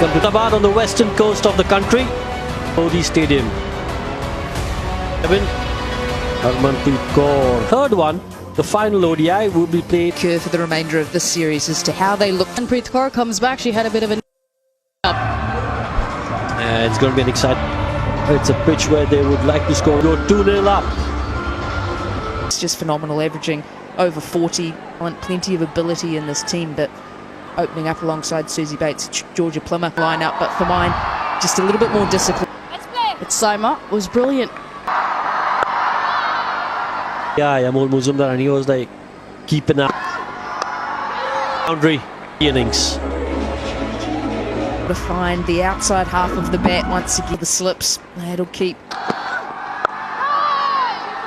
Welcome to Tabad on the western coast of the country. Modi Stadium. Harmanpreet Kaur. Third one, the final ODI will be played For the remainder of this series as to how they look. Harmanpreet Kaur comes back. She had a bit of a It's going to be an exciting. It's a pitch where they would like to score. Go 2-0 up. It's just phenomenal, averaging over 40. Plenty of ability in this team, but opening up alongside Susie Bates, Georgia Plymouth line up, but for mine, just a little bit more discipline. It's Saima was brilliant. Yeah, Yamul Muzumdar, and he was like keeping up. Boundary innings. To find the outside half of the bat once again, the slips, that'll keep.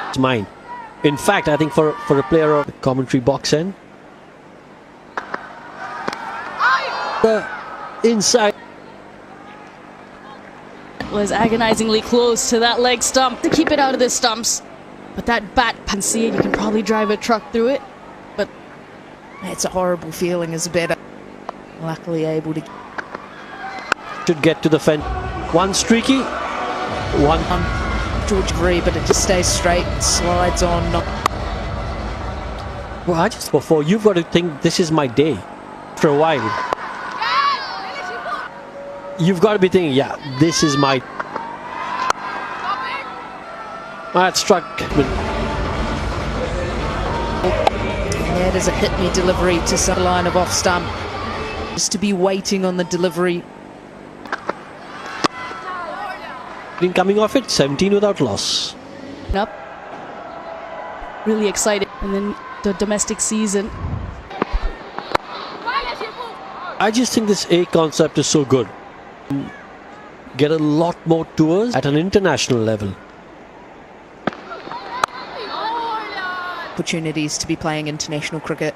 It's mine. In fact, I think for a player of the commentary box end, the inside Was agonizingly close to that leg stump to keep it out of the stumps. But that bat, you can see it, you can probably drive a truck through it. But It's a horrible feeling as a batter. Luckily able to should get to the fence. One streaky, one. George Vree, but it just stays straight, slides on. Well, I just before you've got to think this is my day. After a while, you've got to be thinking, yeah, this is my. That struck. That is a hit me delivery to some line of off stump. Just to be waiting on the delivery. Coming off it, 17 without loss. up. Really excited. And then the domestic season. I just think this A concept is so good. Get a lot more tours at an international level. Opportunities to be playing international cricket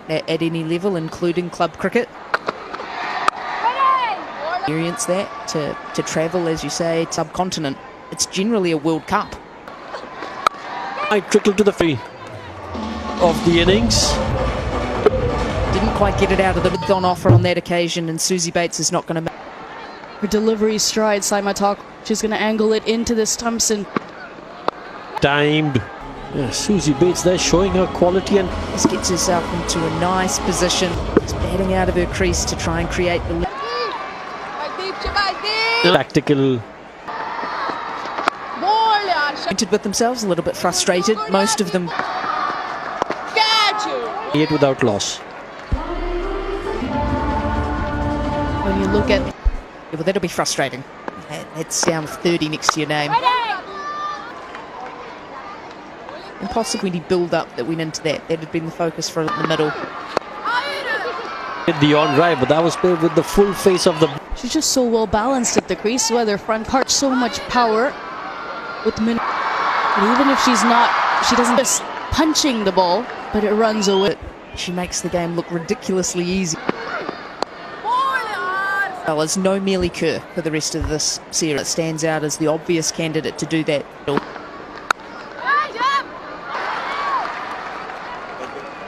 at any level, including club cricket. Experience that to travel, as you say, subcontinent. It's generally a World Cup. I trickle to the free of the innings. Didn't quite get it out of the on offer on that occasion, and Susie Bates is not going to. Her delivery stride, Saima talk. She's going to angle it into the stumps and Timed. Yeah, Susie Bates there showing her quality and Just gets herself into a nice position. Just batting out of her crease to try and create the. tactical. With themselves, a little bit frustrated. Most of them. 8 without loss. When you look at, well, that'll be frustrating. It's down 30 next to your name. And possibly the build-up that went into that. That had been the focus for the middle. Hit the on drive, but that was played with the full face of the. she's just so well balanced at the crease. Whether front part so much power with but even if she's not, she doesn't just punching the ball, but it runs away. She makes the game look ridiculously easy. Well, there's no Mealy Kerr for the rest of this series. It stands out as the obvious candidate to do that.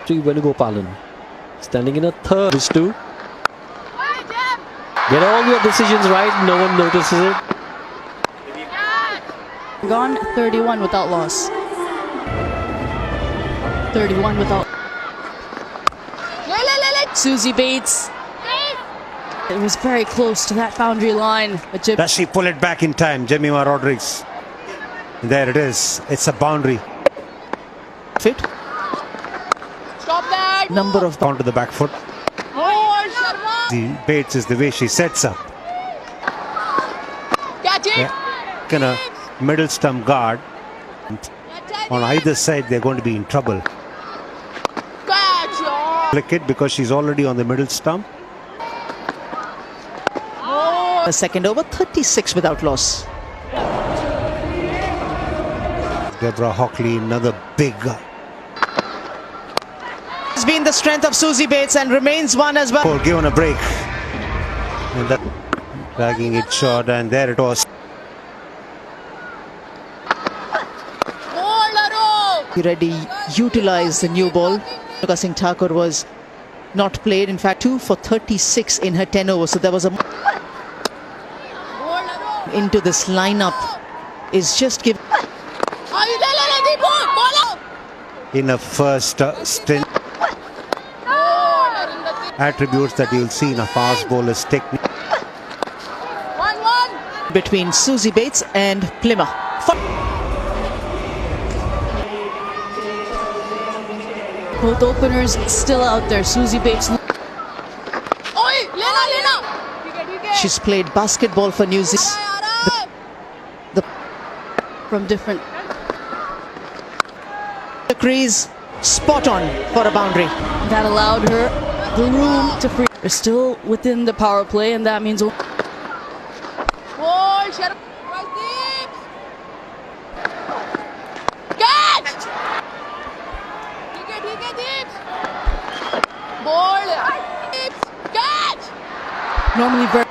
Venugopalan standing in a third. Is two. Get all your decisions right, no one notices it. Gone 31 without loss. 31 without. Susie Bates. It was very close to that boundary line. But Does she pull it back in time? Jemima Rodriguez. There it is. It's a boundary. Fit. Number of onto the back foot. The Bates is the way she sets up. Yeah. Kind of middle stump guard. On either side, they're going to be in trouble. Flick it because she's already on the middle stump. A second over, 36 without loss. Deborah Hockley, another big. It's been the strength of Susie Bates and remains one as well. Given a break. And that dragging it short, and there it was. Ready, utilize the new ball. Singh Thakur was not played. In fact, 2 for 36 in her 10 overs. So there was a into this lineup is just give In a first stint, attributes that you'll see in a fast bowler's technique. between Susie Bates and Plymouth. Both openers still out there. Susie Bates. She's played basketball for New Zealand. From different. The crease spot on for a boundary. That allowed her the room to free. They're still within the power play, and that means. Normally very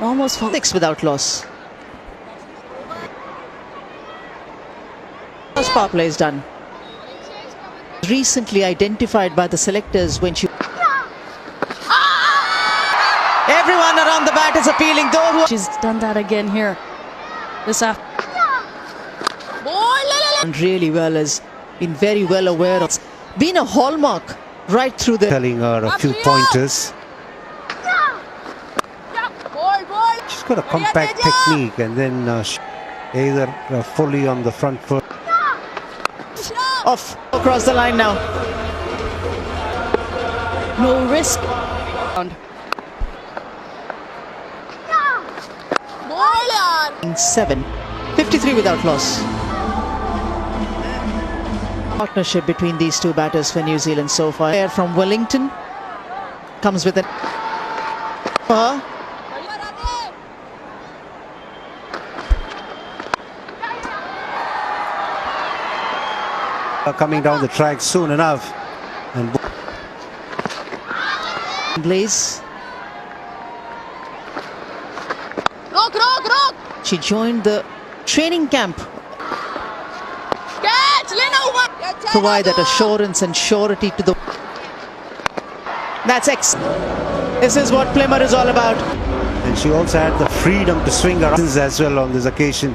almost 6 without loss. First power play is done. Recently identified by the selectors when she. Everyone around the bat is appealing. Though she's done that again here this afternoon. and really well has been very well aware of. It's been a hallmark right through the. Telling her a few pointers. She's got a compact technique, and then either fully on the front foot. Off across the line now. No risk. 7, 53 without loss. Partnership between these two batters for New Zealand so far. Player from Wellington comes with an. Coming down the track soon enough, and Blaze. She joined the training camp. Provide that assurance and surety to the. That's X. This is what Plymouth is all about. and she also had the freedom to swing her arms as well on this occasion.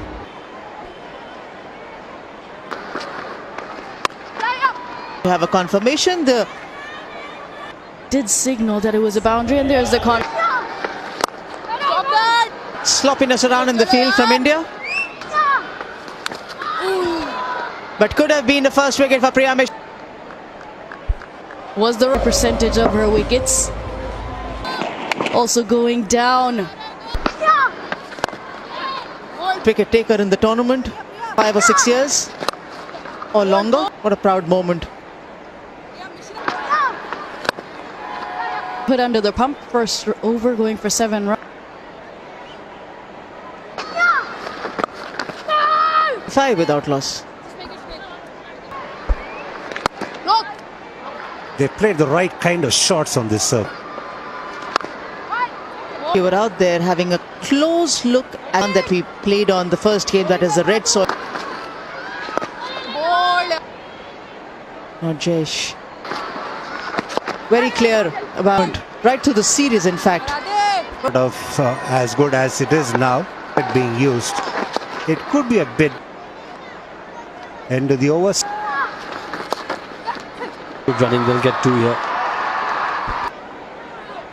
You have a confirmation. The Did signal that it was a boundary, and there's the sloppiness around in the field from India. But could have been the first wicket for Priya Mishra. Was the percentage of her wickets also going down? Wicket taker in the tournament, 5 or 6 years or longer. What a proud moment. Put under the pump, first over, going for 7 runs. 5 without loss. They played the right kind of shots on this serve. We were out there having a close look at one that we played on the first game, that is the red soil. Rajesh. Very clear about right through the series, in fact. Of as good as it is now, it being used, it could be a bit end of the overs. Good running, they'll get 2 here.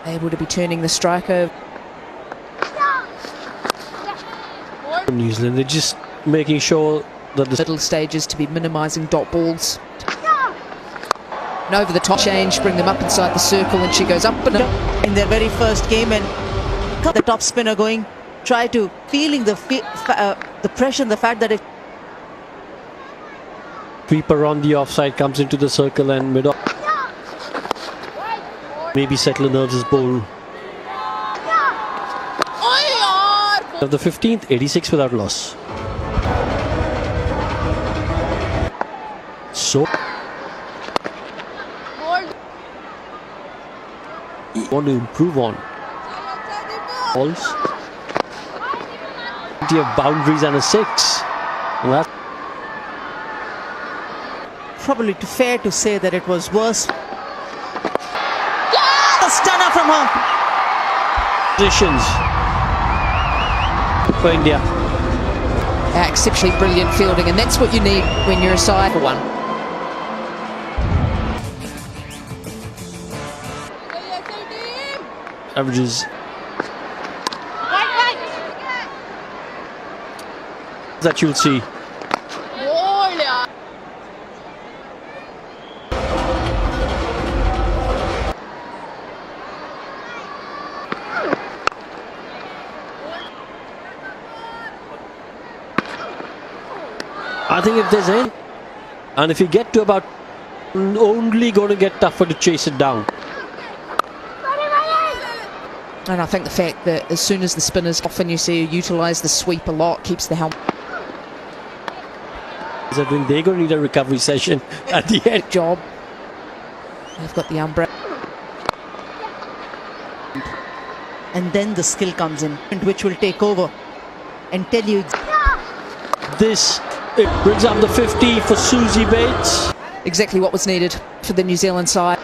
Able to be turning the striker. New Zealand, they're just making sure that the Middle stages to be minimising dot balls. And over the top change, bring them up inside the circle, and she goes up and up. In their very first game, and the top spinner going, try to feeling the pressure and the fact that if sweeper on the offside comes into the circle and mid-off. Maybe settle nerves is bowl. Of the 15th, 86 without loss. So want to improve on balls. Plenty of boundaries and a 6. And that's probably fair to say that it was worse. Positions for India. Exceptionally brilliant fielding, and that's what you need when you're a side for one. Averages that you'll see. I think if there's any, and if you get to about, only going to get tougher to chase it down. And I think the fact that as soon as the spinners, often you see her utilise the sweep a lot, keeps the helm. They're going to need a recovery session at the end. Job. They've got the umbrella. And then the skill comes in, which will take over and tell you. This, it brings up the 50 for Susie Bates. Exactly what was needed for the New Zealand side.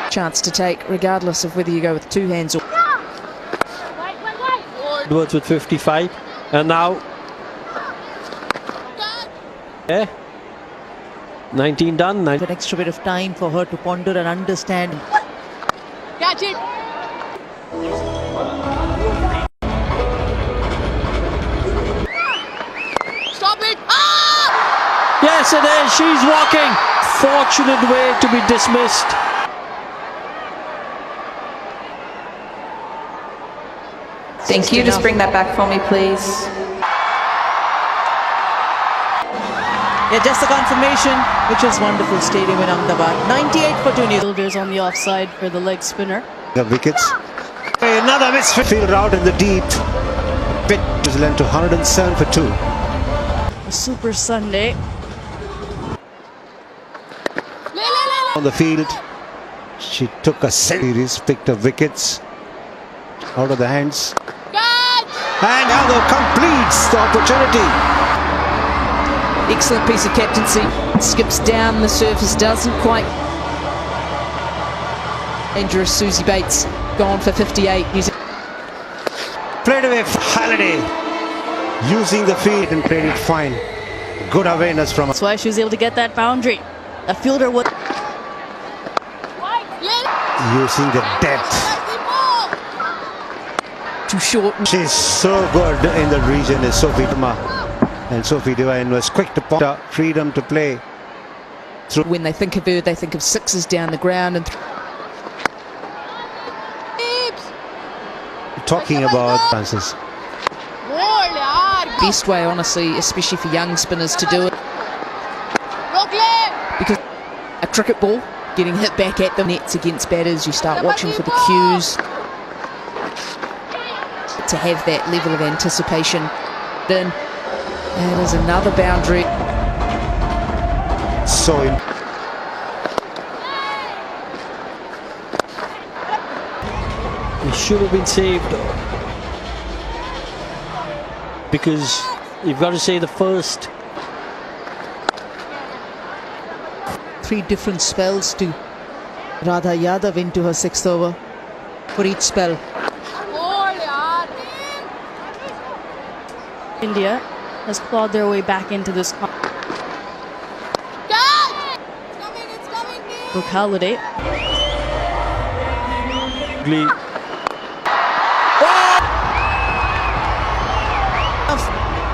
Chance to take, regardless of whether you go with two hands or. Edwards with 55, and now. Yeah. 19 done. An extra bit of time for her to ponder and understand. Catch it! Stop it! Ah! Yes, it is. She's walking. Fortunate way to be dismissed. Thank you. Just bring that back for me, please. Yeah, just a confirmation, which was wonderful stadium in Ahmedabad. 98 for two New Fielders on the offside for the leg spinner. The wickets. Another misfield out in the deep. Pitch New Zealand to 107 for 2. A super Sunday. On the field, she took a series, picked up wickets out of the hands. And now completes the opportunity. Excellent piece of captaincy. Skips down the surface, doesn't quite. Dangerous Susie Bates, gone for 58. Played away for Halliday, using the field and played it fine. Good awareness from her. That's why she was able to get that boundary. A fielder was Using the depth. Too short. She's so good in the region is Sophie Duma. And Sophie Devine was quick to put her freedom to play. When they think of her, they think of sixes down the ground. And talking about Francis. best way, honestly, especially for young spinners to do it. Because a cricket ball getting hit back at the nets against batters, you start watching for the cues. To have that level of anticipation. Then that is another boundary. So It should have been saved. Because you've got to say the first. 3 different spells to Radha Yadav into her 6th over for each spell. India has clawed their way back into this locality.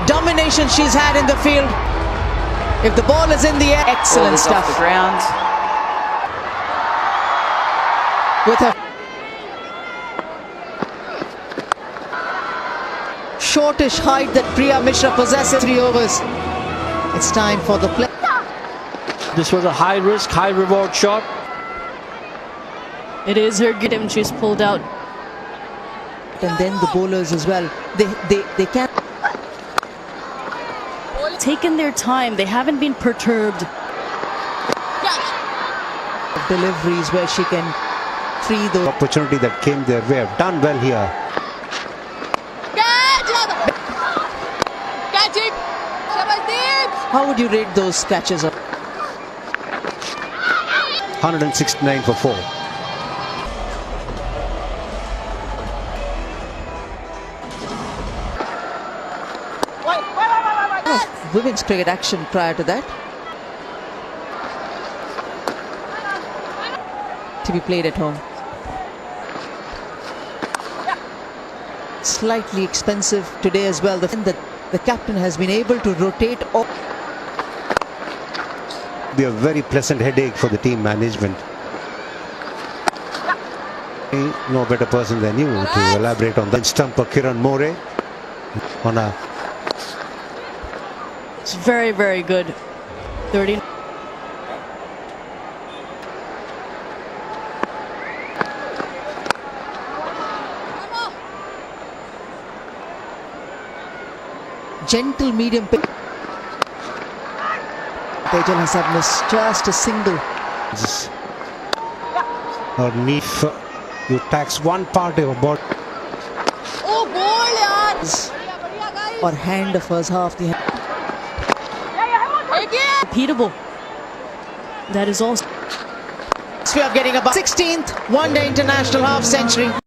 Domination she's had in the field. If the ball is in the air, excellent stuff. Off the ground. With her shortish height that Priya Mishra possesses, 3 overs. It's time for the play. This was a high risk, high reward shot. It is her get him. She's pulled out. And then the bowlers as well. They can Taken their time. They haven't been perturbed. deliveries where she can free the opportunity that came their way. Have done well here. Catch it! How would you rate those catches? 169 for 4. women's cricket action prior to that. To be played at home. Slightly expensive today as well. The captain has been able to rotate. Be a very pleasant headache for the team management. No better person than you to elaborate on that. Stumper Kiran More on a. It's very, very good. 30. Gentle medium pitch. Tejal has had missed just a single. Or need you tax one part of your body. Or hand of hers, half the hand. Repeatable. That is also. We are getting about 16th one-day international half century.